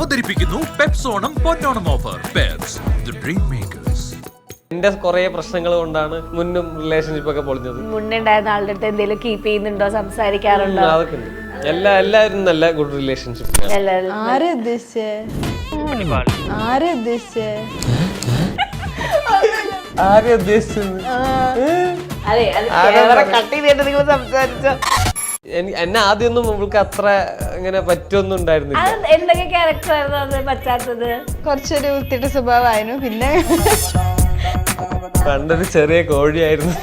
അവതരിപ്പിക്കുന്നു പെപ്സോണം പൊന്നോണം offer. Peps the dream makers. എന്റെ കുറെ പ്രശ്നങ്ങൾ കൊണ്ടാണ് മുന്നും റിലേഷൻഷിപ്പ് ഒക്കെ പൊളിഞ്ഞത്. മുന്നുണ്ടായിരുന്ന ആളുടെ അടുത്ത് എന്തെങ്കിലും കീപ്പ് ചെയ്യുന്നുണ്ടോ, സംസാരിക്കാറുണ്ടോ? അതൊക്കെ ഉണ്ട്. എല്ലാവരും നല്ല ഗുഡ് റിലേഷൻഷിപ്പ്. എന്നെ ആദ്യമൊന്നും നമ്മൾക്ക് അത്ര ഇങ്ങനെ പറ്റൊന്നും ഉണ്ടായിരുന്നില്ല. എന്തൊക്കെ ക്യാരക്ടർ ആയിരുന്നു അത് പറ്റാത്തത്? കുറച്ചൊരു വൃത്തിയുടെ സ്വഭാവമായിരുന്നു. പിന്നെ പണ്ടൊരു ചെറിയ കോഴിയായിരുന്നു.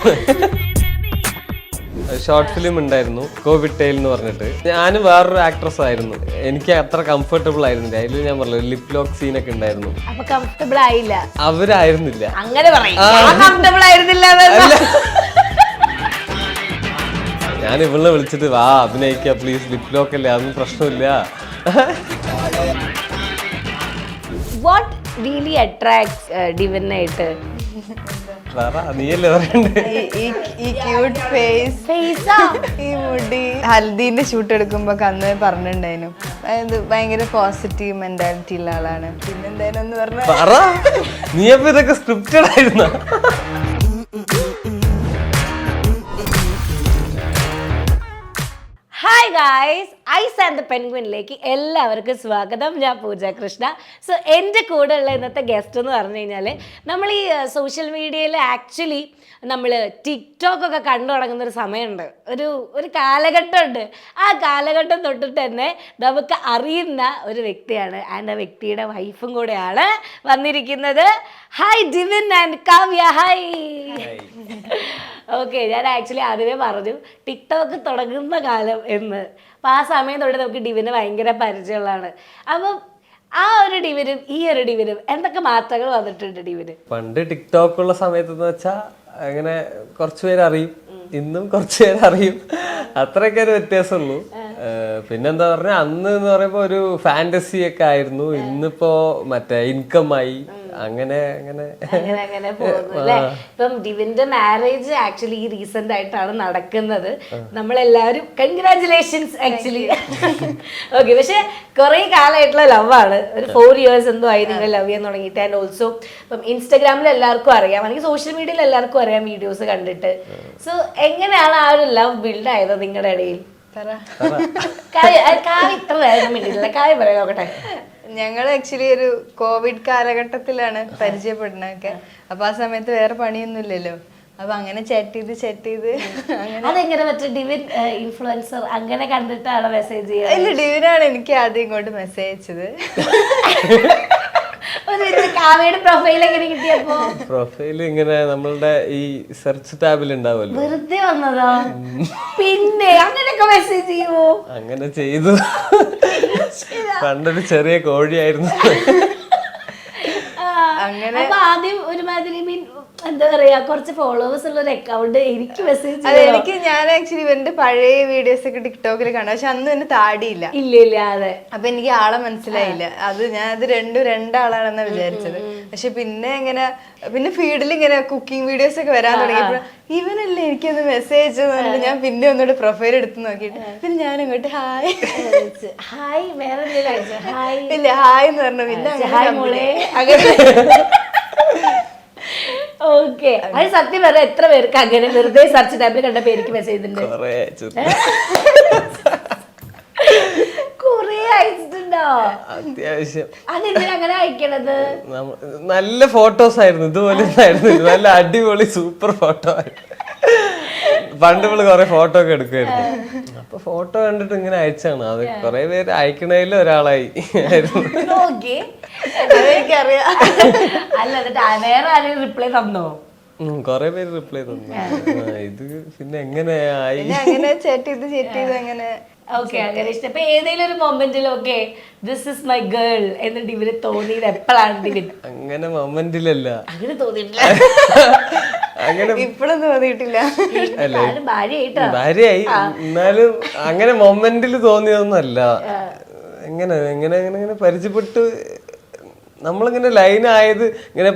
ഷോർട്ട് ഫിലിം ഉണ്ടായിരുന്നു, കോവിഡ് ടെയിൽ എന്ന് പറഞ്ഞിട്ട്. ഞാൻ വേറൊരു ആക്ട്രസ് ആയിരുന്നു. എനിക്ക് അത്ര കംഫർട്ടബിൾ ആയിരുന്നില്ല. അതിൽ ഞാൻ പറഞ്ഞു ലിപ് ലോക്ക് സീനൊക്കെ ഉണ്ടായിരുന്നു. അപ്പൊ കംഫർട്ടബിൾ ആയില്ല? അവരായിരുന്നില്ല. അങ്ങനെ കംഫർട്ടബിൾ ആയിരുന്നില്ല. ഞാൻ ഇവളെ വിളിച്ചിട്ട് വാ അഭിനയിക്ക പ്ലീസ്, ലിപ് ലോക്ക് അല്ലേ, അതൊന്നും പ്രശ്നമില്ല. വാട്ട് റിയലി അട്രാക്ട്സ് ഡിവനായിട്ട്? നീയല്ലേ പറയണ്ടേ? ഈ ക്യൂട്ട് ഫേസ്, ഈ മുടി. ഹൽദീന്റെ ഷൂട്ട് എടുക്കുമ്പോ അന്ന് പറഞ്ഞിട്ടുണ്ടായിരുന്നു അതായത് ഭയങ്കര പോസിറ്റീവ് മെന്റാലിറ്റി ഉള്ള ആളാണ്. പിന്നെന്തായാലും ഒന്ന് പറ, നീ അപ്പൊ ഇതൊക്കെ സ്ക്രിപ്റ്റഡ് ആയിരുന്ന? Hi guys, ice and the പെൻഗ്വിനിലേക്ക് എല്ലാവർക്കും സ്വാഗതം. ഞാൻ പൂജ കൃഷ്ണ. സോ എൻ്റെ കൂടെ ഉള്ള ഇന്നത്തെ ഗസ്റ്റ് എന്ന് പറഞ്ഞു കഴിഞ്ഞാൽ, നമ്മൾ ഈ സോഷ്യൽ മീഡിയയിൽ ആക്ച്വലി നമ്മൾ ടിക്ടോക്ക് ഒക്കെ കണ്ടു തുടങ്ങുന്നൊരു സമയമുണ്ട്, ഒരു കാലഘട്ടമുണ്ട്. ആ കാലഘട്ടം തൊട്ടിട്ട് തന്നെ നമുക്ക് അറിയുന്ന ഒരു വ്യക്തിയാണ്. ആൻഡ് ആ വ്യക്തിയുടെ വൈഫും കൂടെയാണ് വന്നിരിക്കുന്നത്. Hi Divin and Kavya. Hi. Okay, ഞാൻ ആക്ച്വലി ആദ്യമേ പറഞ്ഞു ടിക്ടോക്ക് തുടങ്ങുന്ന കാലം എന്ന്. അപ്പോൾ ആ സമയം തൊട്ട് നമുക്ക് ഡിവിന് ഭയങ്കര പരിചയമുള്ളതാണ്. അപ്പം ആ ഒരു ഡിവിനും ഈ ഒരു ഡിവിനും എന്തൊക്കെ മാറ്റങ്ങൾ വന്നിട്ടുണ്ട് ഡിവിന്? പണ്ട് ടിക്ടോക്ക് ഉള്ള സമയത്ത് എന്ന് വെച്ചാൽ അങ്ങനെ കുറച്ചു പേര് അറിയും, ഇന്നും കുറച്ചു പേര് അറിയും, അത്രയൊക്കെ ഒരു വ്യത്യാസമുള്ളൂ. പിന്നെന്താ പറഞ്ഞാൽ അന്ന് എന്ന് പറയുമ്പോൾ ഒരു ഫാന്റസി ഒക്കെ ആയിരുന്നു. ഇന്നിപ്പോ മറ്റേ ഇൻകം ആയി, അങ്ങനെ പോകുന്നു അല്ലേ? ഇപ്പം ഡിവിന്റെ മാരേജ് ആക്ച്വലി ഈ റീസെന്റ് ആയിട്ടാണ് നടക്കുന്നത്. നമ്മളെല്ലാവരും കൺഗ്രാറ്റുലേഷൻസ് ആക്ച്വലി. ഓക്കെ, പക്ഷെ കുറെ കാലമായിട്ടുള്ള ലവ് ആണ്. ഒരു 4 years എന്തോ ആയി നിങ്ങൾ ലവ് ചെയ്യാൻ തുടങ്ങിയിട്ട്. ആൻഡ് ഓൾസോ ഇപ്പം ഇൻസ്റ്റാഗ്രാമിൽ എല്ലാവർക്കും അറിയാം, അല്ലെങ്കിൽ സോഷ്യൽ മീഡിയയിൽ എല്ലാവർക്കും അറിയാം വീഡിയോസ് കണ്ടിട്ട്. സോ എങ്ങനെയാണ് ആ ഒരു ലവ് ബിൽഡ് ആയത് നിങ്ങളുടെ ഇടയിൽ? ഇത്ര നേരം മിണ്ടില്ല, കാര്യം പറയാൻ നോക്കട്ടെ. ഞങ്ങൾ ആക്ച്വലി ഒരു കോവിഡ് കാലഘട്ടത്തിലാണ് പരിചയപ്പെടുന്നതൊക്കെ. അപ്പൊ ആ സമയത്ത് വേറെ പണിയൊന്നും ഇല്ലല്ലോ. അപ്പൊ അങ്ങനെ ചാറ്റ് ചെയ്ത് അതെങ്ങനെ മറ്റേ ഡിവിൻ ഇൻഫ്ലുവൻസർ അങ്ങനെ കണ്ടിട്ടാണ് മെസ്സേജ് ചെയ്യുക? ഇല്ല, ഡിവിനാണ് എനിക്ക് ആദ്യം ഇങ്ങോട്ട് മെസ്സേജ് അയച്ചത്. പ്രൊഫൈല് ഇങ്ങനെ നമ്മളുടെ ഈ സെർച്ച് ടാബിൽ ഉണ്ടാവുമല്ലോ, വെറുതെ വന്നതാ? പിന്നെ അങ്ങനെയൊക്കെ മെസ്സേജ് ചെയ്യുമോ? അങ്ങനെ ചെയ്തു. പണ്ടൊരു ചെറിയ കോഴിയായിരുന്നു. അങ്ങനെ ആദ്യം ഒരുമാതിരി മീൻ എന്താ പറയാ, കുറച്ച് ഫോളോവേഴ്സ് ഉള്ള ഒരു അക്കൗണ്ട് എനിക്ക് മെസ്സേജ് എനിക്ക് ഞാൻ ആക്ച്വലി ഇവന്റെ പഴയ വീഡിയോസ് ഒക്കെ ടിക്ടോക്കിൽ കണ്ടു. പക്ഷെ അന്ന് എന്നെ താടിയില്ല. ഇല്ല. അതെ. അപ്പൊ എനിക്ക് ആളെ മനസ്സിലായില്ല. അത് രണ്ടാളാണെന്നാ വിചാരിച്ചത്. പക്ഷെ പിന്നെ ഫീഡിൽ ഇങ്ങനെ കുക്കിംഗ് വീഡിയോസ് ഒക്കെ വരാൻ തുടങ്ങിയപ്പോൾ ഇവനല്ലേ എനിക്കത് മെസ്സേജ് പറഞ്ഞിട്ട് ഞാൻ പിന്നെ ഒന്നുകൂടെ പ്രൊഫൈൽ എടുത്ത് നോക്കിയിട്ട് പിന്നെ ഞാൻ അങ്ങോട്ട് ഹായ് വേറെ ഇല്ല ഹായ് എന്ന് പറഞ്ഞു. പിന്നെ ഓക്കെ, അത് സത്യം പറഞ്ഞാൽ എത്ര പേർക്ക് അങ്ങനെ വെറുതെ സെർച്ച് ടാബിൽ കണ്ട പേർക്ക് മെസ്സേജ് ഉണ്ട്? കുറെ അയച്ചിട്ടുണ്ടോ? അത്യാവശ്യം. അതെന്തിനാ അങ്ങനെ അയക്കണത്? നല്ല ഫോട്ടോസ് ആയിരുന്നു, ഇതുപോലെ നല്ല അടിപൊളി സൂപ്പർ ഫോട്ടോ ആയിരുന്നു. പണ്ട് നമ്മള് കൊറേ ഫോട്ടോ ഒക്കെ എടുക്കുമായിരുന്നു. അപ്പൊ ഫോട്ടോ കണ്ടിട്ട് ഇങ്ങനെ അയച്ചാണ്. അത് കൊറേ പേര് അയക്കണേലും ഒരാളായി ആയിരുന്നു. എനിക്കറിയാം. അല്ല, എന്നിട്ട് വേറെ ആരെയും റിപ്ലൈ തന്നോ? കൊറേ പേര് റിപ്ലൈ തന്നു. ഇത് പിന്നെ എങ്ങനെയായി? അങ്ങനെ ചാറ്റ് ചെയ്ത് അങ്ങനെ ഓക്കെ, അങ്ങനെ ഇഷ്ടം. അപ്പൊ ഏതെങ്കിലും ഒരു മൊമെന്റിൽ okay this is my girl എന്ന് ഡിവിന് തോന്നിയത് എപ്പോഴാണ് ഡിവിൻ? അങ്ങനെ മൊമെന്റിലല്ല, അങ്ങനെ തോന്നിയിട്ടില്ല. അങ്ങനെ ഇപ്പോഴും തോന്നിയിട്ടില്ല. ഭാര്യയായി, എന്നാലും അങ്ങനെ മൊമെന്റിൽ തോന്നിയതൊന്നും അല്ല. എങ്ങനെ പരിചയപ്പെട്ട് നമ്മളിങ്ങനെ ലൈൻ ആയത് ഇങ്ങനെ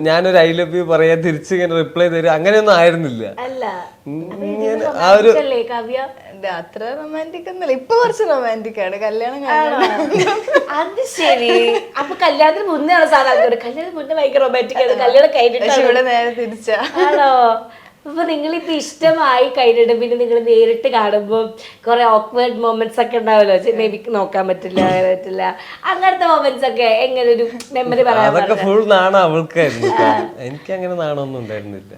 ഞാനൊരു ഐ ലവ് യു പറയാ തിരിച്ച് ഇങ്ങനെ റിപ്ലൈ തരും അങ്ങനെയൊന്നും ആയിരുന്നില്ല. അല്ല ആ ഒരു കാവ്യ അത്ര റൊമാൻറ്റിക് ഒന്നുമില്ല. ഇപ്പൊ കുറച്ച് റൊമാൻറ്റിക് ആണ്. കല്യാണം അത് ശരി. അപ്പൊ കല്യാണത്തിന് മുന്നേ സാധാരണ കല്യാണത്തിന് മുന്നേ ഭയങ്കര റൊമാൻറ്റിക് ആണ്, കല്യാണം കഴിഞ്ഞിട്ട് ഇവിടെ നേരെ തിരിച്ചാ. ആണോ? അപ്പൊ നിങ്ങളിപ്പോ ഇഷ്ടമായി കഴിഞ്ഞിട്ട് പിന്നെ നിങ്ങൾ നേരിട്ട് കാണുമ്പോ കുറെ ഓക്വേർഡ് മൊമെന്റ്സ് ഒക്കെ ഉണ്ടാവല്ലോ, എനിക്ക് നോക്കാൻ പറ്റില്ല അങ്ങനത്തെ മൊമെന്റ്സ് ഒക്കെ എങ്ങനെ ഒരു മെമ്മറി പറയാൻ? അതൊക്കെ ഫുൾ നാണം അവൾക്കായിരുന്നു. എനിക്ക് അങ്ങനെ നാണമൊന്നും ഉണ്ടായിരുന്നില്ല.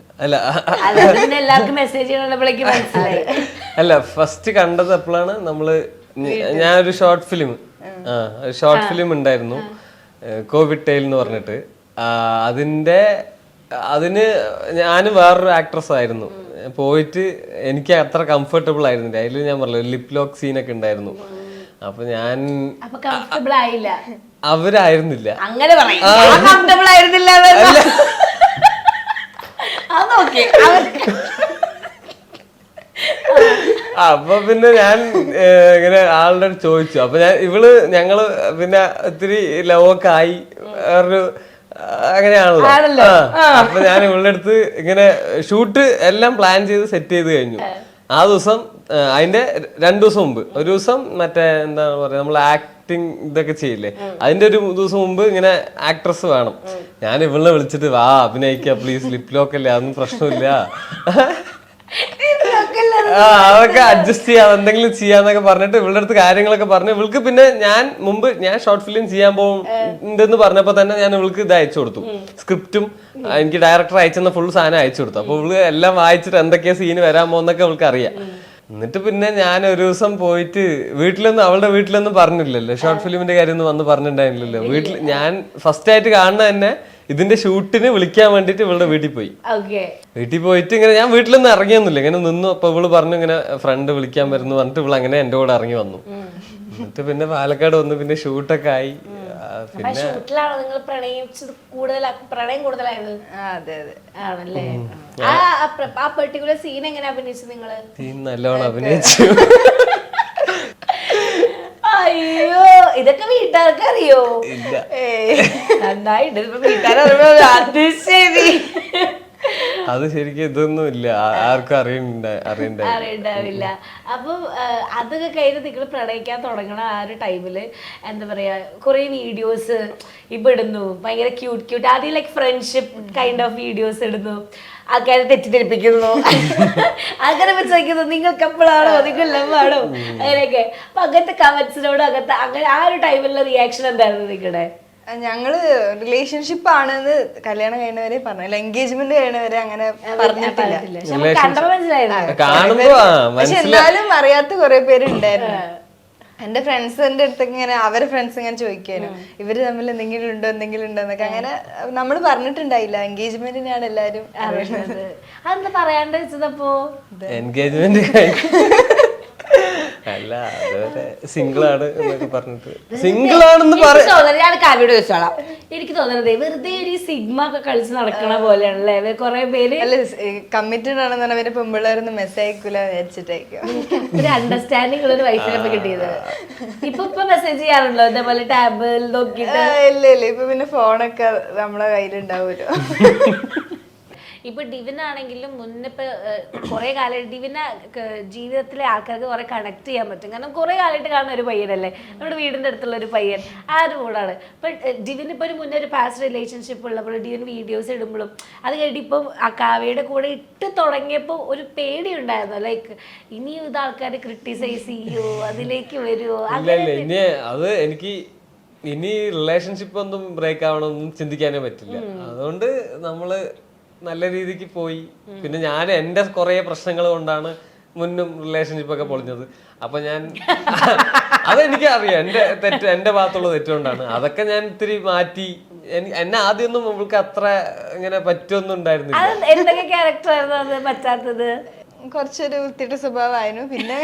പിന്നെ എല്ലാവർക്കും മെസ്സേജ് ചെയ്യണപ്പോഴേക്ക് മനസ്സിലായി. അല്ല ഫസ്റ്റ് കണ്ടത് എപ്പോഴാണ് നമ്മള് ഞാനൊരു ഷോർട്ട് ഫിലിം ഉണ്ടായിരുന്നു, കോവിഡ് ടെയിൽ എന്ന് പറഞ്ഞിട്ട്. അതിന് ഞാൻ വേറൊരു ആക്ട്രസ് ആയിരുന്നു. പോയിട്ട് എനിക്ക് അത്ര കംഫർട്ടബിൾ ആയിരുന്നില്ല. അതിൽ ഞാൻ പറഞ്ഞു ലിപ് ലോക്ക് സീനൊക്കെ ഉണ്ടായിരുന്നു. അപ്പൊ ഞാൻ അവരായിരുന്നില്ല. അങ്ങനെ അപ്പൊ പിന്നെ ഞാൻ ഇങ്ങനെ ആളുടെ അടുത്ത് ചോദിച്ചു. അപ്പൊ ഞങ്ങള് പിന്നെ ഇത്തിരി ലവൊക്കെ ആയി വേറൊരു അങ്ങനെയാണല്ലോ. അപ്പൊ ഞാൻ ഇവളുടെ അടുത്ത് ഇങ്ങനെ ഷൂട്ട് എല്ലാം പ്ലാൻ ചെയ്ത് സെറ്റ് ചെയ്ത് കഴിഞ്ഞു. ആ ദിവസം അതിന്റെ 2 ദിവസം മുമ്പ് ഒരു ദിവസം മറ്റേ എന്താ പറയാ നമ്മൾ ആക്ടിങ് ഇതൊക്കെ ചെയ്യില്ലേ, അതിന്റെ ഒരു ദിവസം മുമ്പ് ഇങ്ങനെ ആക്ട്രസ് വേണം. ഞാൻ ഇവളെ വിളിച്ചിട്ട് വാ അഭിനയിക്ക പ്ലീസ്, ലിപ് ലോക്ക് അല്ലേ അതൊന്നും പ്രശ്നമില്ല, അതൊക്കെ അഡ്ജസ്റ്റ് ചെയ്യാം എന്തെങ്കിലും ചെയ്യാന്നൊക്കെ പറഞ്ഞിട്ട് ഇവളുടെ അടുത്ത് കാര്യങ്ങളൊക്കെ പറഞ്ഞു. ഇവൾക്ക് പിന്നെ ഞാൻ ഷോർട്ട് ഫിലിം ചെയ്യാൻ പോകുന്നുണ്ടെന്ന് പറഞ്ഞപ്പോ തന്നെ ഞാൻ ഇവൾക്ക് ഇത് അയച്ചു കൊടുത്തു, സ്ക്രിപ്റ്റും എനിക്ക് ഡയറക്ടർ അയച്ചെന്ന ഫുൾ സാധനം അയച്ചു കൊടുത്തു. അപ്പൊ ഇവള് എല്ലാം വായിച്ചിട്ട് എന്തൊക്കെയാ സീന് വരാൻ പോകുന്നൊക്കെ അവൾക്ക് അറിയാം. എന്നിട്ട് പിന്നെ ഞാൻ ഒരു ദിവസം പോയിട്ട് അവളുടെ വീട്ടിലൊന്നും പറഞ്ഞില്ലല്ലോ, ഷോർട്ട് ഫിലിമിന്റെ കാര്യം ഒന്നും വന്ന് പറഞ്ഞിട്ടുണ്ടായിരുന്നില്ലല്ലോ. ഞാൻ ഫസ്റ്റ് ആയിട്ട് കാണുന്ന തന്നെ ഇതിന്റെ ഷൂട്ടിന് വിളിക്കാൻ വേണ്ടിട്ട് ഇവളുടെ വീട്ടിൽ പോയി. വീട്ടിൽ പോയിട്ട് ഇങ്ങനെ ഞാൻ വീട്ടിലൊന്നും ഇറങ്ങിയൊന്നുമില്ല, ഇങ്ങനെ നിന്നു. അപ്പൊ ഇവള് പറഞ്ഞു ഇങ്ങനെ ഫ്രണ്ട് വിളിക്കാൻ വരുന്നു പറഞ്ഞിട്ട് ഇവള് അങ്ങനെ എന്റെ കൂടെ ഇറങ്ങി വന്നു. എന്നിട്ട് പിന്നെ പാലക്കാട് വന്നു, പിന്നെ ഷൂട്ടൊക്കെ ആയി. പിന്നെ പ്രണയം കൂടുതലായത് ആണല്ലേ? ആ പെർട്ടിക്കുലർ സീൻ എങ്ങനെ അഭിനയിച്ചു നിങ്ങള്? നല്ലോണം അഭിനയിച്ചു. അയ്യോ, ഇതൊക്കെ വീട്ടുകാർക്ക് അറിയോ? നന്നായിട്ട് വീട്ടുകാരറിയോ? ശരി. അത് ശരിക്കും ഇതൊന്നും ഇല്ല, ആർക്കും അറിയണ്ടാവില്ല. അപ്പം അതൊക്കെ കഴിഞ്ഞ് നിങ്ങൾ പ്രണയിക്കാൻ തുടങ്ങണ ആ ഒരു ടൈമില് എന്താ പറയാ, കുറെ വീഡിയോസ് ഇപ്പൊ ഇടുന്നു, ഭയങ്കര ക്യൂട്ട് ആദ്യം like friendship kind of videos ഇടുന്നു, ആൾക്കാരെ തെറ്റിദ്ധരിപ്പിക്കുന്നു, അങ്ങനെ ചോദിക്കുന്നു നിങ്ങൾക്ക് എപ്പോഴാണോ നിങ്ങൾ ലവാണോ അങ്ങനെയൊക്കെ. അപ്പൊ അങ്ങനത്തെ കമന്റ്സിനോട് അങ്ങനെ ആ ഒരു ടൈമിലുള്ള റിയാക്ഷൻ എന്തായിരുന്നു നിങ്ങളുടെ? ഞങ്ങള് റിലേഷൻഷിപ്പ് ആണെന്ന് കല്യാണം കഴിഞ്ഞവരെ പറഞ്ഞില്ല, എൻഗേജ്മെന്റ് കഴിഞ്ഞവരെ അങ്ങനെ പറഞ്ഞിട്ടില്ല. പക്ഷെ എന്നാലും അറിയാത്ത കുറെ പേര് ഉണ്ടായിരുന്നു. എന്റെ ഫ്രണ്ട്സിന്റെ അടുത്തൊക്കെ ഇങ്ങനെ അവരെ ഫ്രണ്ട്സ് ഇങ്ങനെ ചോദിക്കാനും ഇവര് തമ്മിൽ എന്തെങ്കിലും ഉണ്ടോ എന്നൊക്കെ. അങ്ങനെ നമ്മള് പറഞ്ഞിട്ടുണ്ടായില്ല, എൻഗേജ്മെന്റിനാണ് എല്ലാരും അറിയുന്നത്. അതെന്താ പറയാണ്ട് വെച്ചതപ്പോ? എൻഗേജ്മെന്റ് അല്ല, അതുവരെ സിംഗിൾ ആണ് എന്നൊക്കെ പറഞ്ഞിട്ട് സിംഗിൾ ആണെന്ന് ഞാൻ കാവ്യോട് ചോദിച്ചോളാം. എനിക്ക് തോന്നുന്നത് വെറുതെ ഒരു സിഗ്മ ഒക്കെ കളിച്ച് നടക്കണ പോലെയാണല്ലേ കുറെ പേര്. കമ്മിറ്റഡ് ആണെന്ന് പറഞ്ഞാൽ പെമ്പിള്ളേരൊന്നും മെസ്സേജ് അയക്കൂല വിചാരിച്ചിട്ടായിരിക്കും. ഒരു അണ്ടർസ്റ്റാൻഡിംഗ് ഉള്ള ഒരു വൈഫിനെ കിട്ടിയത്. ഇപ്പൊ മെസ്സേജ് ചെയ്യാറുണ്ടോ ഇതേപോലെ ടാബിൽ നോക്കിയിട്ട്? ഇല്ല, ഇപ്പൊ പിന്നെ ഫോണൊക്കെ നമ്മളെ കയ്യിലുണ്ടാവുമല്ലോ. ഇപ്പൊ ഡിവിൻ ആണെങ്കിലും മുന്നിപ്പോ കുറെ കാലം ഡിവിന ജീവിതത്തിലെ ആൾക്കാർക്ക് കുറെ കണക്ട് ചെയ്യാൻ പറ്റും. കാരണം കുറെ കാലമായിട്ട് കാണുന്ന ഒരു പയ്യനല്ലേ, നമ്മുടെ വീടിന്റെ അടുത്തുള്ള ഒരു പയ്യൻ, ആ ഒരു മൂടാണ്. ഇപ്പൊ ഡിവിൻ ഇപ്പൊ ഒരു മുന്നേ ഒരു പാസ്റ്റ് റിലേഷൻഷിപ്പ് ഉള്ളപ്പോൾ ഡിവിൻ വീഡിയോസ് ഇടുമ്പോഴും അത് കഴിഞ്ഞിട്ട് ഇപ്പം ആ കാവ്യയുടെ കൂടെ ഇട്ട് തുടങ്ങിയപ്പോൾ ഒരു പേടി ഉണ്ടായിരുന്നു, ലൈക്ക് ഇനിയും ഇത് ആൾക്കാർ ക്രിട്ടിസൈസ് ചെയ്യോ, അതിലേക്ക് വരുമോ? ഇനി അത് എനിക്ക് ഇനി റിലേഷൻഷിപ്പ് ഒന്നും ബ്രേക്ക് ആവണമെന്നും ചിന്തിക്കാനേ പറ്റില്ല. അതുകൊണ്ട് നമ്മള് നല്ല രീതിക്ക് പോയി. പിന്നെ ഞാൻ എന്റെ കുറെ പ്രശ്നങ്ങൾ കൊണ്ടാണ് മുന്നും റിലേഷൻഷിപ്പ് ഒക്കെ പൊളിഞ്ഞത്. അപ്പൊ ഞാൻ അതെനിക്ക് അറിയാം, എന്റെ ഭാഗത്തുള്ള തെറ്റുകൊണ്ടാണ്. അതൊക്കെ ഞാൻ ഇത്തിരി മാറ്റി. എന്നെ ആദ്യമൊന്നും നമ്മൾക്ക് അത്ര ഇങ്ങനെ പറ്റൊന്നും ഉണ്ടായിരുന്നില്ല. എന്തൊക്കെ ക്യാരക്ടർ ആയിരുന്നു അത് പറ്റാത്തത്? കുറച്ചൊരു വൃത്തിയുടെ സ്വഭാവമായിരുന്നു. പിന്നെ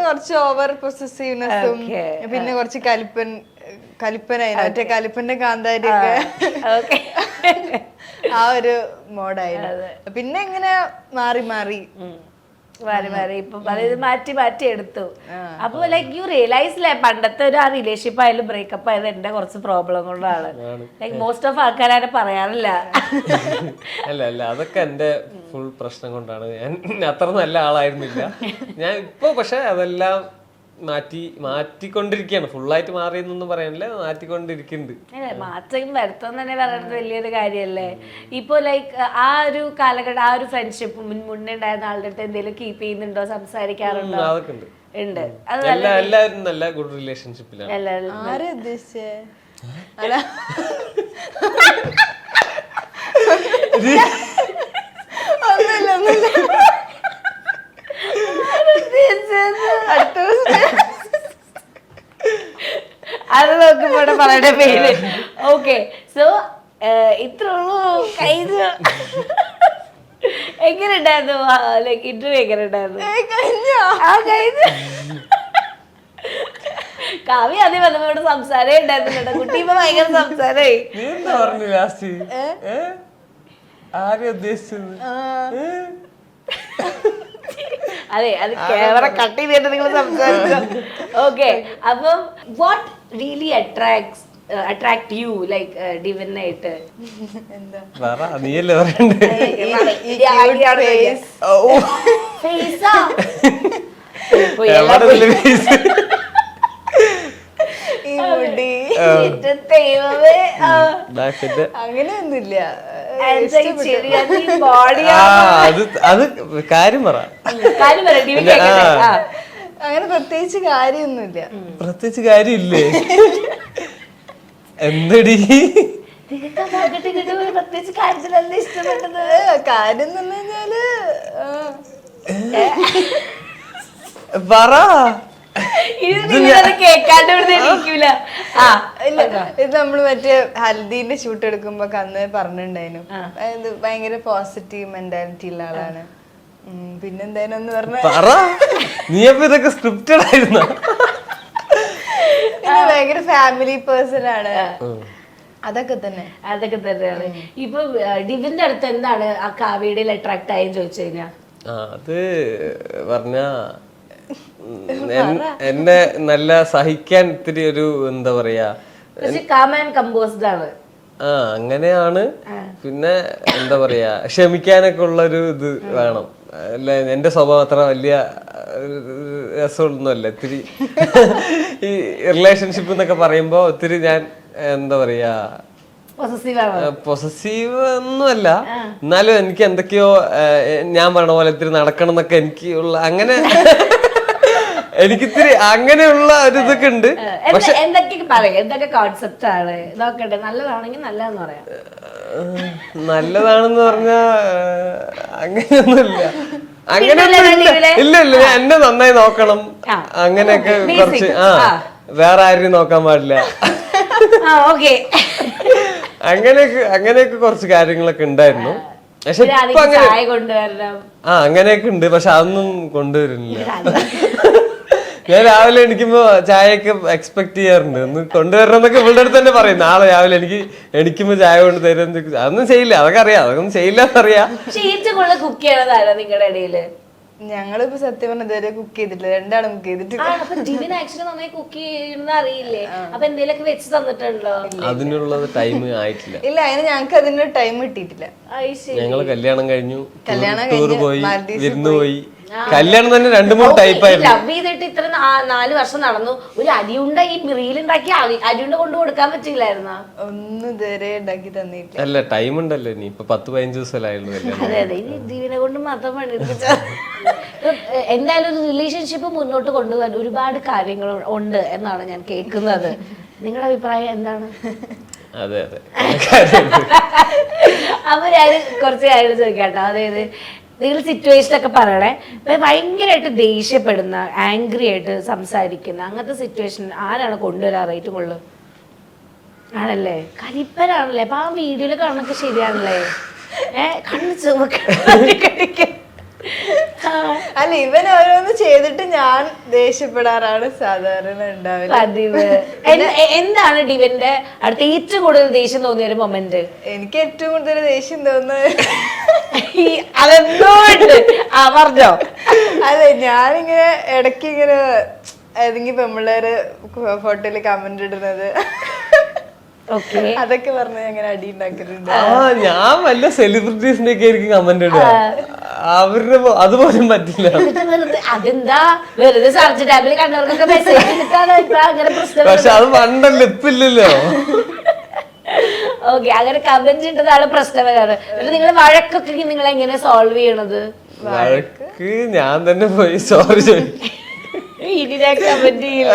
കുറച്ച് ഓവർ പൊസസീവ്നെസ്സും പിന്നെ കുറച്ച് കലിപ്പനായിരുന്നു. മറ്റേ കലിപ്പന്റെ കാന്താരിയൊക്കെ ആ ഒരു മോഡായിരുന്നു. പിന്നെ ഇങ്ങനെ മാറി മാറി മാറി ഇപ്പൊ അതായത് മാറ്റി മാറ്റി എടുത്തു. അപ്പൊ ലൈക്ക് യു റിയലൈസ് പണ്ടത്തെ ഒരു ആ റിലേഷൻഷിപ്പ് ആയാലും ബ്രേക്കപ്പ് ആയത് എന്റെ കുറച്ച് പ്രോബ്ലം കൊണ്ടാണ്. ലൈക്ക് മോസ്റ്റ് ഓഫ് ആൾക്കാരെ പറയാറില്ല. അല്ല അതൊക്കെ എന്റെ ഫുൾ പ്രശ്നം കൊണ്ടാണ്. ഞാൻ അത്ര നല്ല ആളായിരുന്നില്ല ഞാൻ ഇപ്പൊ. പക്ഷെ അതെല്ലാം മാറ്റിക്കൊണ്ടിരിക്കുകയാണ്. ഫുള്ളായിട്ട് മാറിയെന്നൊന്നും പറയാനില്ല, മാറ്റിക്കൊണ്ടിരിക്കുന്നുണ്ട്. മാറ്റം വരുത്താൻ തന്നെ പറയുന്നത് വലിയൊരു കാര്യല്ലേ. ഇപ്പൊ ലൈക്ക് ആ ഒരു കാലഘട്ടം, ആ ഒരു ഫ്രണ്ട്ഷിപ്പ് മുന്നേ ഉണ്ടായിരുന്ന ആളുടെ അടുത്ത് എന്തെങ്കിലും കീപ്പ് ചെയ്യുന്നുണ്ടോ, സംസാരിക്കാറുണ്ടോ? അതൊക്കെ ഉണ്ട്. അത് എല്ലാവരും നല്ല ഗുഡ് റിലേഷൻഷിപ്പിലാണ്. ആരെ ഉദ്ദേശിച്ചേ? അത് നോക്കുമ്പോ പറയേണ്ട പേര്. ഓക്കെ, സോ ഇത്ര ഉള്ളൂ. കഴിഞ്ഞു. എങ്ങനെ ഉണ്ടായിരുന്നു ലൈക്ക് ഇന്റർവ്യൂ? എങ്ങനെ ഉണ്ടായിരുന്നു? കാവ്യ ആദ്യം വന്നപ്പോട് സംസാരേ ഉണ്ടായിരുന്നില്ല. കുട്ടി ഇപ്പൊ ഭയങ്കര സംസാരമായി. അതെ, അത് ക്യാമറ കട്ട് ചെയ്തിട്ട് നിങ്ങൾ സംസാരിച്ചു. ഓക്കെ, അപ്പം what really attract you like ഡിവിനായിട്ട്? നീയല്ലേ പറയണ്ടേ? അങ്ങനെയൊന്നുമില്ല. അത് കാര്യം പറ. അങ്ങനെ പ്രത്യേകിച്ച് കാര്യമൊന്നുമില്ല. പ്രത്യേകിച്ച് കാര്യമില്ലേ? എന്തടി പ്രത്യേകിച്ച് കാര്യത്തിലല്ല ഇഷ്ടപ്പെട്ടത്? കാര്യം എന്ന് പറഞ്ഞു കഴിഞ്ഞാല് പറ. ഇത് നമ്മള് മറ്റേ ഹൽദീന്റെ ഷൂട്ട് എടുക്കുമ്പോ അന്ന് പറഞ്ഞിട്ടുണ്ടായിരുന്നു, അതായത് ഭയങ്കര പോസിറ്റീവ് മെന്റാലിറ്റി ഉള്ള ആളാണ്. പിന്നെന്തായാലും ഒന്ന് പറ. നീ അപ്പൊ ഇതൊക്കെ സ്ക്രിപ്റ്റഡ് ആയിരുന്നോ? ഭയങ്കര ഫാമിലി പേഴ്സൺ ആണ്. അതൊക്കെ തന്നെയാണ്. ഇപ്പൊ ഡിവിന്റെ അടുത്ത് എന്താണ് ആ കാവ്യയുടെ അട്രാക്ട് ആയെന്ന് ചോദിച്ചു കഴിഞ്ഞാ? അത് പറഞ്ഞ എന്നെ നല്ല സഹിക്കാൻ ഇത്തിരി ഒരു എന്താ പറയാ, കമ്പോസ്ഡ് ആണ്. അങ്ങനെയാണ്. പിന്നെ എന്താ പറയാ, ക്ഷമിക്കാനൊക്കെ ഉള്ളൊരു ഇത് വേണം. അല്ല, എന്റെ സ്വഭാവം അത്ര വലിയ രസമൊന്നുമല്ല. ഇത്തിരി ഈ റിലേഷൻഷിപ്പ് എന്നൊക്കെ പറയുമ്പോ ഒത്തിരി ഞാൻ എന്താ പറയാ, പൊസസീവ് ഒന്നുമല്ല. എന്നാലും എനിക്ക് എന്തൊക്കെയോ ഞാൻ പറഞ്ഞ പോലെ ഇത്തിരി നടക്കണം എന്നൊക്കെ എനിക്ക് ഉള്ള അങ്ങനെ എനിക്കിത്തിരി അങ്ങനെയുള്ള ഒരു ഇതൊക്കെ ഉണ്ട്. പക്ഷെ എന്തൊക്കെ കോൺസെപ്റ്റ് ആണ് നോക്കട്ടെ? നല്ലതാണെങ്കിൽ നല്ലതെന്ന് പറയാം. നല്ലതാണെന്ന് പറഞ്ഞാ അങ്ങനെയൊന്നുമില്ല. ഇല്ല ഞാൻ എന്നെ നന്നായി നോക്കണം, അങ്ങനെയൊക്കെ കുറച്ച്. വേറെ ആരും നോക്കാൻ പാടില്ല, അങ്ങനെയൊക്കെ കുറച്ച് കാര്യങ്ങളൊക്കെ ഉണ്ടായിരുന്നു. പക്ഷെ ഇപ്പൊ അങ്ങനെയൊക്കെ ഉണ്ട്. പക്ഷെ അതൊന്നും കൊണ്ടുവരുന്നില്ല. ഞാൻ രാവിലെ എണീക്കുമ്പോ ചായയൊക്കെ എക്സ്പെക്ട് ചെയ്യാറുണ്ട്, ഒന്ന് കൊണ്ടുവരണം എന്നൊക്കെ ഇവളുടെ അടുത്ത് തന്നെ പറയും. നാളെ രാവിലെ എനിക്ക് എണീക്കുമ്പോ ചായ കൊണ്ട് തരും. അതൊന്നും ചെയ്യില്ല, അതൊക്കെ അറിയാം, അതൊന്നും ചെയ്യില്ല എന്നറിയാം. കുക്ക് ചെയ്യണതാരാ നിങ്ങളുടെ ഇടയില്? ഞങ്ങളിപ്പോ സത്യം പറഞ്ഞ ഇതുവരെ കുക്ക് ചെയ്തിട്ടില്ല, രണ്ടാളും കുക്ക് ചെയ്തിട്ടില്ല. അറിയില്ലേ? അപ്പൊ എന്തെങ്കിലുമൊക്കെ വെച്ച് തന്നിട്ടുണ്ടോ? അതിനുള്ളത് ടൈം ആയിട്ടില്ല. ഇല്ല, അതിന് ഞങ്ങൾക്ക് അതിന് ടൈം കിട്ടിയിട്ടില്ല. ഞങ്ങള് കല്യാണം കഴിഞ്ഞു, ടൂർ പോയി, വിരുന്ന് പോയി. കല്യാണം തന്നെ 2-3 ടൈപ്പായിരുന്നു. ലവ് ചെയ്തിട്ട് ഇത്ര 4 വർഷം നടന്നു. ഒരു അരിയുണ്ട ഈ റീലുണ്ടാക്കി അരിയുണ്ട കൊണ്ട് കൊടുക്കാൻ പറ്റില്ലായിരുന്നോ? ഒന്നും ഇതുവരെ ഉണ്ടാക്കി തന്നിട്ടില്ല. അല്ല, ടൈം ഉണ്ടല്ലോ. ഇനി ഇപ്പൊ 10-15 ദിവസമായുള്ളൂ. അതെ അതെ, ഇനി ജീവനെ കൊണ്ട് മാത്രം പണിയെടുപ്പിച്ച. എന്തായാലും ഒരു റിലേഷൻഷിപ്പ് മുന്നോട്ട് കൊണ്ടുപോകാൻ ഒരുപാട് കാര്യങ്ങൾ ഉണ്ട് എന്നാണ് ഞാൻ കേൾക്കുന്നത്. നിങ്ങളുടെ അഭിപ്രായം എന്താണ്? അതെ അതെ. അപ്പൊ ഞാൻ കുറച്ച് കാര്യങ്ങൾ ചോദിക്കാട്ടോ. അതായത് നിങ്ങൾ സിറ്റുവേഷൻ ഒക്കെ പറയണേ. ഭയങ്കരമായിട്ട് ദേഷ്യപ്പെടുന്ന, ആംഗ്രി ആയിട്ട് സംസാരിക്കുന്ന അങ്ങനത്തെ സിറ്റുവേഷൻ ആരാണ് കൊണ്ടുവരാറ് ഏറ്റവും കൂടുതൽ? ആണല്ലേ, കരിപ്പനാണല്ലേ. അപ്പൊ ആ വീഡിയോയിൽ കാണുന്നൊക്കെ ശരിയാണല്ലേ? കണ്ണ് ചുമക്ക അല്ല ഇവൻ ഓരോന്ന് ചെയ്തിട്ട് ഞാൻ ദേഷ്യപ്പെടാറാണ് സാധാരണ ഉണ്ടാവില്ല. പതിവ്. എന്താണ് ഡിവന്റെ അടുത്ത ഏറ്റവും കൂടുതൽ ദേഷ്യം തോന്നിയ ഒരു മൊമെന്റ്? എനിക്ക് ഏറ്റവും കൂടുതൽ ദേഷ്യം തോന്നുന്നത് അതെന്തോ ഉണ്ട്. പറഞ്ഞോ. അതെ, ഞാനിങ്ങനെ ഇടയ്ക്ക് ഇങ്ങനെ ഏതെങ്കിലും പെമ്പിള്ളേര് ഫോട്ടോയില് കമന്റ് ഇടുന്നത് അതൊക്കെ പറഞ്ഞ് അങ്ങനെ അടി ഉണ്ടാക്കിയിട്ടുണ്ട്. ഞാൻ വല്ല സെലിബ്രിറ്റീസിന്റെ ഒക്കെ ആയിരിക്കും കമന്റ് ഇടുക, അവരുടെ അതുപോലും പറ്റില്ല. അതെന്താ വെറുതെ സെർച്ച് ടാബിൽ കണ്ടവർക്കൊക്കെ മെസ്സേജ് ചെയ്തിട്ടാണ് അങ്ങനെ പ്രശ്നം. പക്ഷെ അത് പണ്ടല്ലോ, ഇപ്പില്ലല്ലോ. ഓക്കെ, അങ്ങനെ കമന്റ് ഇട്ടതാണ് പ്രശ്നം വരാറ്. നിങ്ങൾ വഴക്കൊക്കെ നിങ്ങൾ എങ്ങനെ സോൾവ് ചെയ്യണത്? വഴക്ക് ഞാൻ തന്നെ പോയി സോറി ചോദിക്കും. ഇനി ഞാൻ കമന്റ് ചെയ്യില്ല.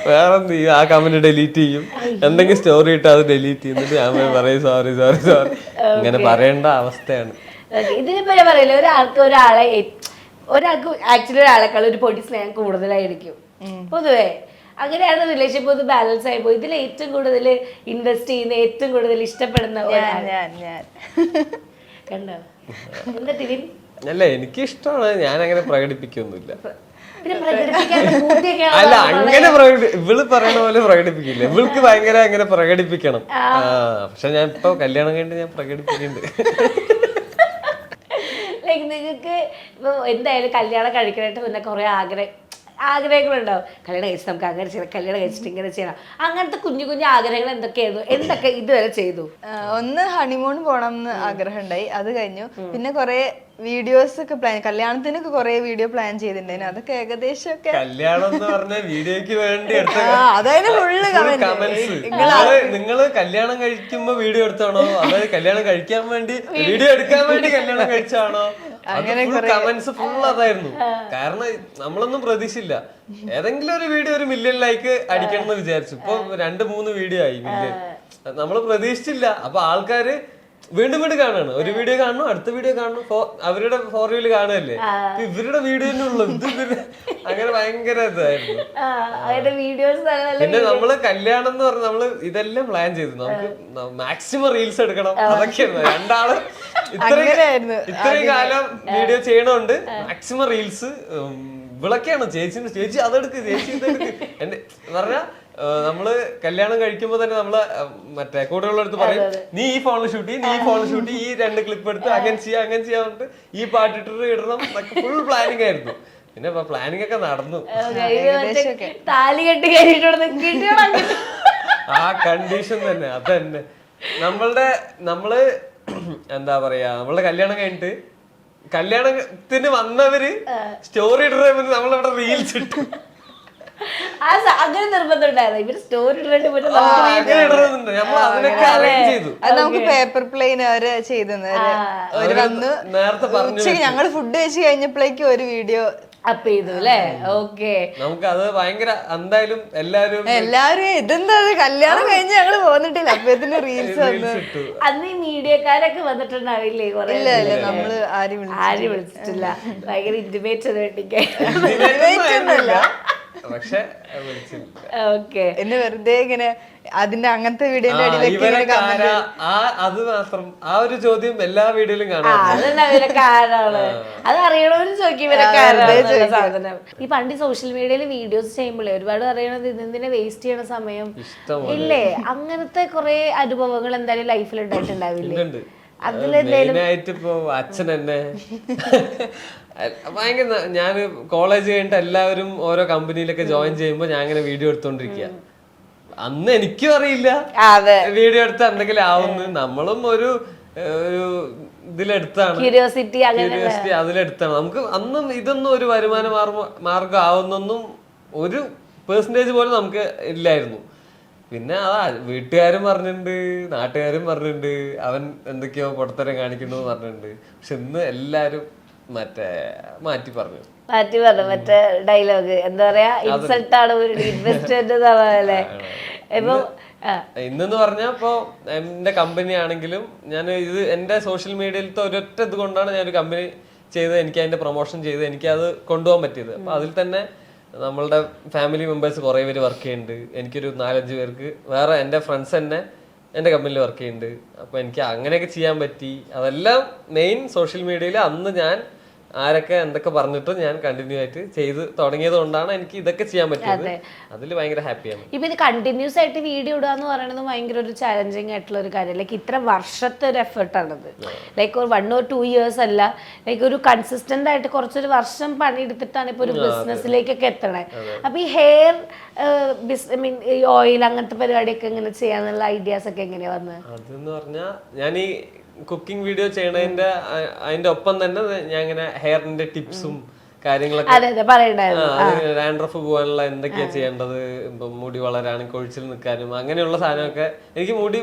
വേറെന്ത് ചെയ്യും, ആ കമന്റ് ഡിലീറ്റ് ചെയ്യും. എന്തെങ്കിലും സ്റ്റോറി ഇട്ട് അത് ഡിലീറ്റ് ചെയ്യുന്നിട്ട് ഞാൻ പോയി പറയും സോറി സോറി സോറി. ഇങ്ങനെ പറയേണ്ട അവസ്ഥയാണ്. ഇതിനിപ്പോ പറയില്ല, ഒരാൾക്ക് ആക്ച്വലി ഒരാളെക്കാൾ ഒരു പൊടി സ്നേഹം കൂടുതലായിരിക്കും പൊതുവേ. അങ്ങനെയാണ് റിലേഷൻഷിപ്പ് ഒന്ന് ബാലൻസ് ആയി പോയി. ഇതിൽ ഏറ്റവും കൂടുതൽ ഇൻവെസ്റ്റ് ചെയ്യുന്ന, ഏറ്റവും കൂടുതൽ ഇഷ്ടപ്പെടുന്ന കണ്ടോ എന്താ ടിവിൻ? അല്ല, എനിക്ക് ഇഷ്ടമാണ്, ഞാൻ അങ്ങനെ പ്രകടിപ്പിക്കൊന്നുമില്ല. പിന്നെ അല്ല, അങ്ങനെ ഇവള് പറയണ പോലെ പ്രകടിപ്പിക്കില്ല. ഇവൾക്ക് ഭയങ്കര അങ്ങനെ പ്രകടിപ്പിക്കണം. പക്ഷെ ഞാൻ ഇപ്പൊ കല്യാണം കഴിഞ്ഞിട്ട് ഞാൻ പ്രകടിപ്പിക്കുന്നുണ്ട്. നിങ്ങൾക്ക് ഇപ്പൊ എന്തായാലും കല്യാണം കഴിക്കാനായിട്ട് പിന്നെ കുറെ ആഗ്രഹങ്ങളുണ്ടാവും. കല്യാണം കഴിച്ച് നമുക്ക് അങ്ങനെ ചെയ്യണം, കല്യാണം കഴിച്ചിട്ട് ഇങ്ങനെ ചെയ്യണം, അങ്ങനത്തെ കുഞ്ഞു കുഞ്ഞു ആഗ്രഹങ്ങൾ എന്തൊക്കെയായിരുന്നു? എന്തൊക്കെ ഇതുവരെ ചെയ്തു? ഒന്ന് ഹണിമൂൺ പോണം എന്ന് ആഗ്രഹം ഉണ്ടായി, അത് കഴിഞ്ഞു. പിന്നെ കുറെ വീഡിയോസ് ഒക്കെ പ്ലാൻ, കല്യാണത്തിനൊക്കെ കുറെ വീഡിയോ പ്ലാൻ ചെയ്തിട്ടുണ്ടായിരുന്നു. അതൊക്കെ ഏകദേശം ഒക്കെ കല്യാണം എന്ന് പറഞ്ഞ വീഡിയോക്ക് വേണ്ടി അതായത് ഫുള്ള് കമന്റ്സ്. നിങ്ങള് കല്യാണം കഴിക്കുമ്പോ വീഡിയോ എടുത്താണോ, അതായത് കല്യാണം കഴിക്കാൻ വേണ്ടി വീഡിയോ എടുക്കാൻ വേണ്ടി കല്യാണം കഴിച്ചാണോ? കമന്റ്സ് ഫുൾ അതായിരുന്നു. കാരണം നമ്മളൊന്നും പ്രതീക്ഷിച്ചില്ല. ഏതെങ്കിലും ഒരു വീഡിയോ ഒരു മില്യൺ ലൈക്ക് അടിക്കണം എന്ന് വിചാരിച്ചു. ഇപ്പൊ 2-3 വീഡിയോ ആയി മില്യൺ. നമ്മള് പ്രതീക്ഷിച്ചില്ല. അപ്പൊ ആൾക്കാര് വീണ്ടും വീണ്ടും കാണുകയാണ്. ഒരു വീഡിയോ കാണുന്നു, അടുത്ത വീഡിയോ കാണുന്നു, അവരുടെ ഫോർ വ്യൂല് കാണുകയല്ലേ. ഇവരുടെ വീഡിയോ തന്നെ ഉള്ളു. അങ്ങനെ ഭയങ്കര ഇതായിരുന്നു. പിന്നെ നമ്മള് കല്യാണം എന്ന് പറഞ്ഞ നമ്മള് ഇതെല്ലാം പ്ലാൻ ചെയ്തു. നമുക്ക് മാക്സിമം റീൽസ് എടുക്കണം, അതൊക്കെയായിരുന്നു. രണ്ടാള് ഇത്രയും കാലം വീഡിയോ ചെയ്യണോണ്ട് മാക്സിമം റീൽസ് വിളക്കാണ്. ചേച്ചി അതെടുക്ക്, ചേച്ചി ഇതെടുക്ക്. എന്റെ പറഞ്ഞ നമ്മള് കല്യാണം കഴിക്കുമ്പോ തന്നെ നമ്മള് മറ്റേ കൂടെയുള്ളടുത്ത് പറയും, നീ ഈ ഫോണിൽ ഷൂട്ട് ചെയ്യും, നീ ഈ ഫോണിൽ ഷൂട്ട് ചെയ്യും, ഈ 2 ക്ലിപ്പ് എടുത്ത് അങ്ങനെ ചെയ്യാൻ ഈ പാട്ടിട്ട് ഇടണം. ഫുൾ പ്ലാനിങ് ആയിരുന്നു. പിന്നെ പ്ലാനിങ് ഒക്കെ നടന്നു. താലി കെട്ടി ആ കണ്ടീഷൻ തന്നെ അതന്നെ. നമ്മള് എന്താ പറയാ, നമ്മളുടെ കല്യാണം കഴിഞ്ഞിട്ട് കല്യാണത്തിന് വന്നവര് സ്റ്റോറി ഇടുന്ന നമ്മളിവിടെ റീൽസ് ഇട്ടു. അങ്ങനെ നിർബന്ധം ഉണ്ടായിരുന്നു. ഇവര് സ്റ്റോറി അത് നമുക്ക് പേപ്പർ പ്ലെയിൻ അവര് ചെയ്തെന്ന് വന്ന് ഉച്ചയ്ക്ക് ഞങ്ങള് ഫുഡ് കഴിച്ച് കഴിഞ്ഞപ്പോഴേക്കും ഒരു വീഡിയോ അപ്പ് ചെയ്തു അല്ലേ? ഓക്കെ, നമുക്ക് അത് ഭയങ്കര എന്തായാലും എല്ലാരും ഇതെന്താ കല്യാണം കഴിഞ്ഞ് ഞങ്ങള് പോന്നിട്ടില്ല, അപ്പത്തിന് റീൽസ് വന്നു. അന്ന് ഈ മീഡിയക്കാരൊക്കെ വന്നിട്ടുണ്ടാവില്ലേ? ഇല്ല, നമ്മള് ആരും വിളിച്ചിട്ടില്ല. ഭയങ്കര ഇന്റിമേറ്റ് പക്ഷെ എന്നെ വെറുതെ ഇങ്ങനെ അതിന്റെ അങ്ങനത്തെ വീഡിയോന്റെ അത് മാത്രം ആ ഒരു ചോദ്യം എല്ലാ വീഡിയോയിലും കാണാം. അത് അറിയണവരും ചോദിക്കും ഇവരൊക്കെ സാധനം. ഈ പണ്ട് സോഷ്യൽ മീഡിയയിൽ വീഡിയോസ് ചെയ്യുമ്പോഴേ ഒരുപാട് അറിയണത് ഇതെന്തിനെ വേസ്റ്റ് ചെയ്യണ സമയം ഇല്ലേ? അങ്ങനത്തെ കുറെ അനുഭവങ്ങൾ എന്തായാലും ലൈഫിൽ ഉണ്ടായിട്ടുണ്ടാവില്ലേ? മെയിനായിട്ട് ഇപ്പൊ അച്ഛൻ എന്നെ ഭയങ്കര, ഞാൻ കോളേജ് കഴിഞ്ഞിട്ട് എല്ലാവരും ഓരോ കമ്പനിയിലൊക്കെ ജോയിൻ ചെയ്യുമ്പോ ഞാൻ ഇങ്ങനെ വീഡിയോ എടുത്തോണ്ടിരിക്കുക. അന്ന് എനിക്കും അറിയില്ല വീഡിയോ എടുത്ത എന്തെങ്കിലും ആവുന്നു. നമ്മളും ഒരു ഇതിലെടുത്താണ്, ക്യൂരിയോസിറ്റി അതിലെടുത്താണ്. നമുക്ക് അന്നും ഇതൊന്നും ഒരു വരുമാന മാർഗം ആവുന്നൊന്നും ഒരു പെർസെന്റേജ് പോലും നമുക്ക് ഇല്ലായിരുന്നു. പിന്നെ വീട്ടുകാരും പറഞ്ഞിട്ടുണ്ട്, നാട്ടുകാരും പറഞ്ഞിട്ടുണ്ട്, അവൻ എന്തൊക്കെയോ പൊട്ടത്തരം കാണിക്കുന്നു പറഞ്ഞിട്ടുണ്ട്. പക്ഷെ ഇന്ന് എല്ലാരും മാറ്റി പറഞ്ഞു. മറ്റേ ഡയലോഗ് എന്താ പറയാ, ഇൻസൾട്ട് ആണ് ഇൻവെസ്റ്റ്മെന്റ് അല്ലേ ഇപ്പൊ. ഇന്നെന്ന് പറഞ്ഞാൽ ഇപ്പൊ എന്റെ കമ്പനി ആണെങ്കിലും ഞാൻ ഇത് എന്റെ സോഷ്യൽ മീഡിയയിലത്തെ ഒരൊറ്റ ഇത് കൊണ്ടാണ് ഞാനൊരു കമ്പനി ചെയ്ത് എനിക്ക് അതിന്റെ പ്രൊമോഷൻ ചെയ്ത് എനിക്ക് അത് കൊണ്ടുപോകാൻ പറ്റിയത്. അപ്പൊ അതിൽ തന്നെ നമ്മളുടെ ഫാമിലി മെമ്പേഴ്സ് കുറേ പേര് വർക്ക് ചെയ്യുന്നുണ്ട്. എനിക്കൊരു 4-5 പേർക്ക് വേറെ എൻ്റെ ഫ്രണ്ട്സ് തന്നെ എൻ്റെ കമ്പനിയിൽ വർക്ക് ചെയ്യുന്നുണ്ട്. അപ്പോൾ എനിക്ക് അങ്ങനെയൊക്കെ ചെയ്യാൻ പറ്റി. അതെല്ലാം മെയിൻ സോഷ്യൽ മീഡിയയിൽ അന്ന് ഞാൻ ആരൊക്കെ എന്തൊക്കെ പറഞ്ഞിട്ട് ഞാൻ കണ്ടിന്യൂ ആയിട്ട് ചെയ്ത് തുടങ്ങിയത് കൊണ്ടാണ് എനിക്ക് ഇതൊക്കെ ചെയ്യാൻ പറ്റിയത്. അതിൽ ഭയങ്കര ഹാപ്പിയാണ്. ഇപ്പൊ ഇത് കണ്ടിന്യൂസ് ആയിട്ട് വീഡിയോ ഇടുക എന്ന് പറയുന്നത് ഭയങ്കര ഒരു ചാലഞ്ചിങ് ആയിട്ടുള്ള ഒരു കാര്യം. ലൈക്ക് ഇത്ര വർഷത്തെ ഒരു എഫേർട്ടാണത്. ലൈക്ക് ഒരു 1 or 2 years അല്ല, ലൈക്ക് ഒരു കൺസിസ്റ്റന്റ് ആയിട്ട് കുറച്ചൊരു വർഷം പണിയെടുത്തിട്ടാണ് ഇപ്പൊ ഒരു ബിസിനസ്സിലേക്കൊക്കെ എത്തണേ. അപ്പൊ ഈ ഹെയർ ഐ മീൻ ഈ ഓയിൽ അങ്ങനത്തെ പരിപാടിയൊക്കെ എങ്ങനെ ചെയ്യാന്നുള്ള ഐഡിയാസ് ഒക്കെ എങ്ങനെയാ വന്നത്? അതെന്ന് പറഞ്ഞാൽ ഞാൻ ഈ കുക്കിംഗ് വീഡിയോ ചെയ്യണതിന്റെ അതിന്റെ ഒപ്പം തന്നെ ഞാൻ ഇങ്ങനെ ഹെയറിന്റെ ടിപ്സും കാര്യങ്ങളൊക്കെ ഡാൻഡ്രഫ് പോകാനുള്ള എന്തൊക്കെയാ ചെയ്യേണ്ടത്, ഇപ്പൊ മുടി വളരാനും കൊഴിച്ചിൽ നിൽക്കാനും അങ്ങനെയുള്ള സാധനമൊക്കെ എനിക്ക് മുടി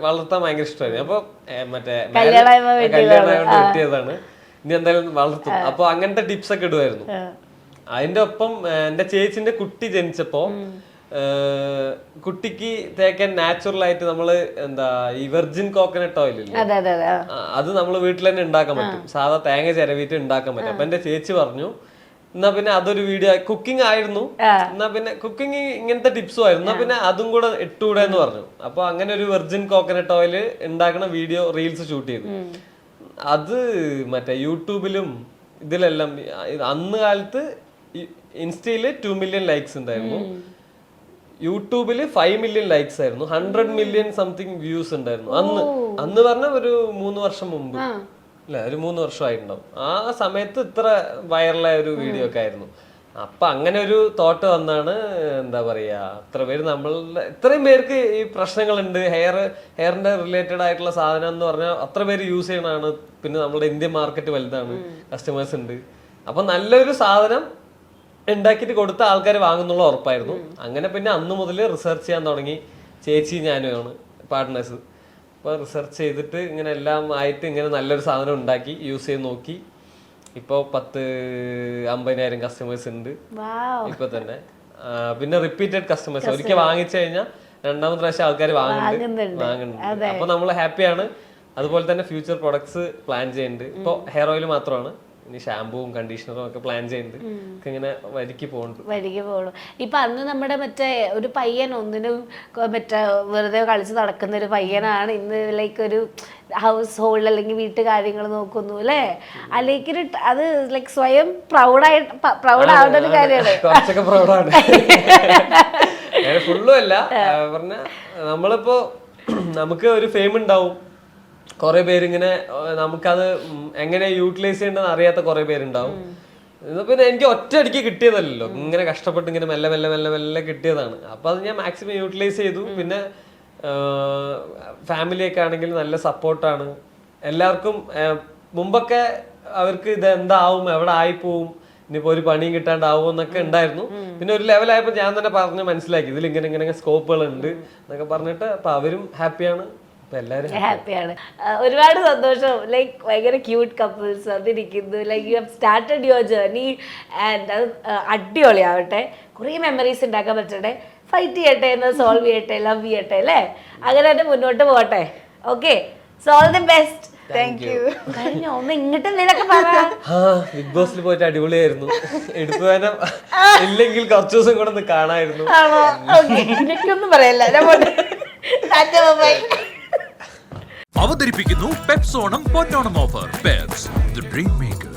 വളർത്താൻ ഭയങ്കര ഇഷ്ടമായിരുന്നു. അപ്പൊ മറ്റേ കല്യാണം കിട്ടിയതാണ്, ഇനി എന്തായാലും വളർത്തും. അപ്പൊ അങ്ങനത്തെ ടിപ്സ് ഒക്കെ ഇടുമായിരുന്നു. അതിന്റെ ഒപ്പം എന്റെ ചേച്ചിന്റെ കുട്ടി ജനിച്ചപ്പോ കുട്ടിക്ക് തേക്കാൻ നാച്ചുറൽ ആയിട്ട് നമ്മള് എന്താ ഈ വെർജിൻ കോക്കനട്ട് ഓയിൽ ഇല്ലേ, അത് നമ്മള് വീട്ടിൽ തന്നെ ഉണ്ടാക്കാൻ പറ്റും. സാധാ തേങ്ങ ചിരവിയിട്ട് ഉണ്ടാക്കാൻ പറ്റും. അപ്പൊ എന്റെ ചേച്ചി പറഞ്ഞു എന്നാ പിന്നെ അതൊരു വീഡിയോ, കുക്കിംഗ് ആയിരുന്നു, എന്നാ പിന്നെ കുക്കിംഗ് ഇങ്ങനത്തെ ടിപ്സും ആയിരുന്നു, എന്നാ പിന്നെ അതും കൂടെ ഇട്ടുകൂടെ എന്ന് പറഞ്ഞു. അപ്പൊ അങ്ങനെ ഒരു വെർജിൻ കോക്കനട്ട് ഓയിൽ ഉണ്ടാക്കുന്ന വീഡിയോ റീൽസ് ഷൂട്ട് ചെയ്തു. അത് മറ്റേ യൂട്യൂബിലും ഇതിലെല്ലാം അന്ന് കാലത്ത് ഇൻസ്റ്റയില് 2 million ലൈക്സ് ഉണ്ടായിരുന്നു, യൂട്യൂബില് 5 million ലൈക്സ് ആയിരുന്നു, 100 million സംതിങ് വ്യൂസ് ഉണ്ടായിരുന്നു അന്ന് പറഞ്ഞ ഒരു 3 വർഷം മുമ്പ് അല്ലെ, ഒരു 3 വർഷമായിട്ടുണ്ടാവും. ആ സമയത്ത് ഇത്ര വൈറലായ ഒരു വീഡിയോ ഒക്കെ ആയിരുന്നു. അപ്പൊ അങ്ങനെ ഒരു തോട്ട് വന്നാണ്, എന്താ പറയാ, ഇത്ര പേര് നമ്മളുടെ ഇത്രയും പേർക്ക് ഈ പ്രശ്നങ്ങളുണ്ട്, ഹെയറിന്റെ റിലേറ്റഡ് ആയിട്ടുള്ള സാധനം എന്ന് പറഞ്ഞാൽ അത്ര പേര് യൂസ് ചെയ്യണതാണ്. പിന്നെ നമ്മുടെ ഇന്ത്യൻ മാർക്കറ്റ് വലുതാണ്, കസ്റ്റമേഴ്സ് ഉണ്ട്. അപ്പൊ നല്ലൊരു സാധനം ഉണ്ടാക്കിയിട്ട് കൊടുത്ത ആൾക്കാർ വാങ്ങുന്നുള്ള ഉറപ്പായിരുന്നു. അങ്ങനെ പിന്നെ അന്ന് മുതൽ റിസർച്ച് ചെയ്യാൻ തുടങ്ങി. ചേച്ചി ഞാനുമാണ് പാർട്ട്നേഴ്സ്. അപ്പോൾ റിസർച്ച് ചെയ്തിട്ട് ഇങ്ങനെ എല്ലാം ആയിട്ട് ഇങ്ങനെ നല്ലൊരു സാധനം ഉണ്ടാക്കി യൂസ് ചെയ്ത് നോക്കി. ഇപ്പോൾ 10,000-50,000 കസ്റ്റമേഴ്സ് ഉണ്ട് ഇപ്പൊ തന്നെ. പിന്നെ റിപ്പീറ്റഡ് കസ്റ്റമേഴ്സ്, ഒരിക്കൽ വാങ്ങിച്ചു കഴിഞ്ഞാൽ രണ്ടാമത്തെ പ്രാവശ്യം ആൾക്കാർ വാങ്ങുന്നുണ്ട്. അപ്പൊ നമ്മൾ ഹാപ്പിയാണ്. അതുപോലെ തന്നെ ഫ്യൂച്ചർ പ്രൊഡക്ട്സ് പ്ലാൻ ചെയ്യുന്നുണ്ട്. ഇപ്പോൾ ഹെയർ ഓയിൽ മാത്രമാണ്, ഇനി ഷാമ്പൂവും കണ്ടീഷണറും ഒക്കെ പ്ലാൻ ചെയ്യുന്നുണ്ട്. ഇങ്ങനെ വരിക്ക് പോകണു. ഇപ്പൊ അന്ന് നമ്മുടെ മറ്റേ ഒരു പയ്യൻ ഒന്നിനും മറ്റേ വെറുതെ കളിച്ച് നടക്കുന്ന ഒരു പയ്യനാണ് ഇന്ന് ലൈക്ക് ഒരു ഹൗസ് ഹോൾഡ് അല്ലെങ്കിൽ വീട്ടുകാര്യങ്ങൾ നോക്കുന്നു അല്ലേ, അല്ലെങ്കിൽ അത് ലൈക്ക് സ്വയം പ്രൗഡാവുന്ന ഒരു കാര്യമാണ്. കുറച്ചൊക്കെ പ്രൗഡാണ്. ഫുള്ളും അല്ല പറഞ്ഞ, നമ്മളിപ്പോ നമുക്ക് ഒരു ഫെയിം ഉണ്ടാവും, കുറെ പേരിങ്ങനെ നമുക്കത് എങ്ങനെ യൂട്ടിലൈസ് ചെയ്യേണ്ടെന്ന് അറിയാത്ത കുറെ പേരുണ്ടാവും. പിന്നെ എനിക്ക് ഒറ്റയടിക്ക് കിട്ടിയതല്ലോ, ഇങ്ങനെ കഷ്ടപ്പെട്ട് ഇങ്ങനെ മെല്ലെ മെല്ലെ മെല്ലെ മെല്ലെ കിട്ടിയതാണ്. അപ്പൊ അത് ഞാൻ മാക്സിമം യൂട്ടിലൈസ് ചെയ്തു. പിന്നെ ഫാമിലിയൊക്കെ ആണെങ്കിൽ നല്ല സപ്പോർട്ടാണ് എല്ലാവർക്കും. മുമ്പൊക്കെ അവർക്ക് ഇത് എന്താവും, എവിടെ ആയിപ്പോവും, ഇനിയിപ്പോ ഒരു പണിയും കിട്ടാണ്ടാവും എന്നൊക്കെ ഉണ്ടായിരുന്നു. പിന്നെ ഒരു ലെവലായപ്പോ ഞാൻ തന്നെ പറഞ്ഞ് മനസ്സിലാക്കി ഇതിൽ ഇങ്ങനെ ഇങ്ങനെ സ്കോപ്പുകൾ ഉണ്ട് എന്നൊക്കെ പറഞ്ഞിട്ട് അപ്പൊ അവരും ഹാപ്പിയാണ്, ഹാപ്പിയാണ്. ഒരുപാട് സന്തോഷം. ലൈക്ക് ഭയങ്കര ക്യൂട്ട് കപ്പിൾസ് വന്നിരിക്കുന്നു. Like you have started your journey and അത് അടിപൊളിയാവട്ടെ, കുറേ മെമ്മറീസ് ഉണ്ടാക്കാൻ പറ്റട്ടെ, ഫൈറ്റ് ചെയ്യട്ടെ, എന്ന് സോൾവ് ചെയ്യട്ടെ, ലവ് ചെയ്യട്ടെ അല്ലേ, അങ്ങനെ തന്നെ മുന്നോട്ട് പോകട്ടെ. Okay, so all the best. Thank you. കഴിഞ്ഞോ, ഒന്ന് ഇങ്ങോട്ട് എന്തെങ്കിലുമൊക്കെ പറയാം. ബിഗ് ബോസിൽ പോയിട്ട് അടിപൊളിയായിരുന്നു. എടുത്തുവാനും ഇല്ലെങ്കിൽ കുറച്ചു ദിവസം കൂടെ ഒന്ന് കാണായിരുന്നു. എനിക്കൊന്നും പറയല്ല. അവതരിപ്പിക്കുന്നു പെപ്സോണം പൊന്നോണം offer. Peps the dream maker.